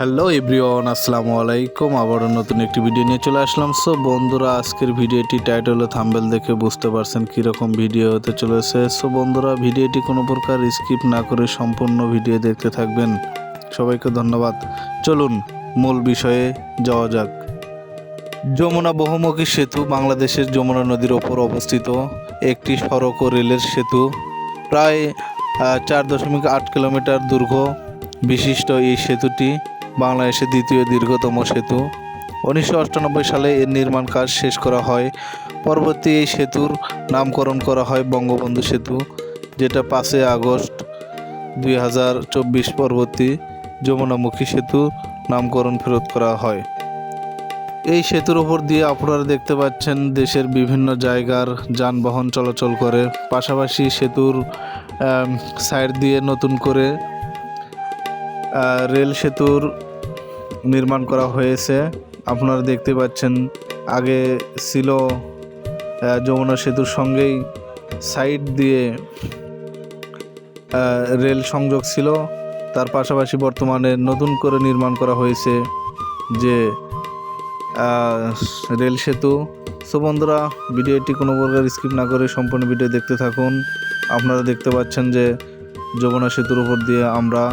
Hello everyone, আসসালামু আলাইকুম। আবারও নতুন একটি ভিডিও নিয়ে চলে আসলাম। সো বন্ধুরা, আজকের ভিডিওটি টাইটেল ও থাম্বনেল দেখে বুঝতে পারছেন কীরকম ভিডিও হতে চলেছে। সো বন্ধুরা, ভিডিওটি কোনো প্রকার স্কিপ না করে সম্পূর্ণ ভিডিও দেখতে থাকবেন। সবাইকে ধন্যবাদ। চলুন মূল বিষয়ে যাওয়া যাক। যমুনা বহুমুখী সেতু বাংলাদেশের যমুনা নদীর ওপর অবস্থিত একটি সড়ক ও রেলের সেতু। প্রায় 4.8 কিলোমিটার দৈর্ঘ্য বিশিষ্ট এই সেতুটি বাংলাদেশের দ্বিতীয় দীর্ঘতম সেতু। 1998 সালে এর নির্মাণ কাজ শেষ করা হয়। পরবর্তী এই সেতুর নামকরণ করা হয় বঙ্গবন্ধু সেতু, যেটা 5 আগস্ট 2024 পরবর্তী যমুনামুখী সেতু নামকরণ ফেরত করা হয়। এই সেতুর উপর দিয়ে আপনারা দেখতে পাচ্ছেন দেশের বিভিন্ন জায়গার যানবাহন চলাচল করে। পাশাপাশি সেতুর সাইড দিয়ে নতুন করে রেল সেতুর নির্মাণ করা হয়েছে। আপনারা দেখতে পাচ্ছেন আগে ছিল যমুনা সেতুর সঙ্গেই সাইড দিয়ে রেল সংযোগ ছিল। তার পাশাপাশি বর্তমানে নতুন করে নির্মাণ করা হয়েছে যে রেল সেতু। সো বন্ধুরা, ভিডিওটি কোনো প্রকার স্কিপ না করে সম্পূর্ণ ভিডিও দেখতে থাকুন। আপনারা দেখতে পাচ্ছেন যে যমুনা সেতুর উপর দিয়ে আমরা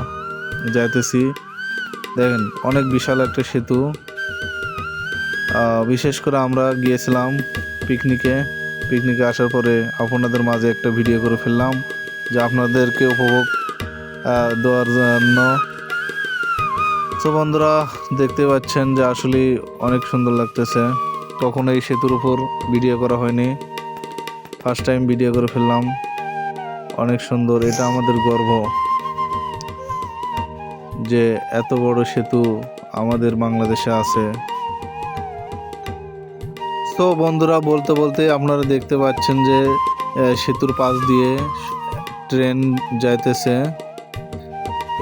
যাইতেছি। দেখেন, অনেক বিশাল একটা সেতু। বিশেষ করে আমরা গিয়েছিলাম পিকনিকে আসার পরে আপনাদের মাঝে একটা ভিডিও করে ফেললাম, যা আপনাদেরকে উপভোগ দেওয়ার জন্য। তো বন্ধুরা, দেখতে পাচ্ছেন যে আসলে অনেক সুন্দর লাগতেছে। কখনো এই সেতুর উপর ভিডিও করা হয়নি, ফার্স্ট টাইম ভিডিও করে ফেললাম। অনেক সুন্দর, এটা আমাদের গর্ব যে এত বড় সেতু আমাদের বাংলাদেশে আছে। তো বন্ধুরা, বলতে বলতে আপনারা দেখতে পাচ্ছেন যে সেতুর পাশ দিয়ে ট্রেন যাইতেছে।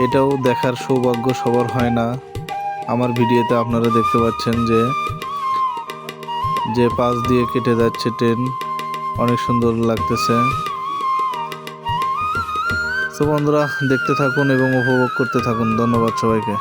এটাও দেখার সৌভাগ্য সবার হয় না। আমার ভিডিওতে আপনারা দেখতে পাচ্ছেন যে পাশ দিয়ে কেটে যাচ্ছে ট্রেন, অনেক সুন্দর লাগতেছে। তো বন্ধুরা, দেখতে থাকুন এবং উপভোগ করতে থাকুন। ধন্যবাদ সবাইকে।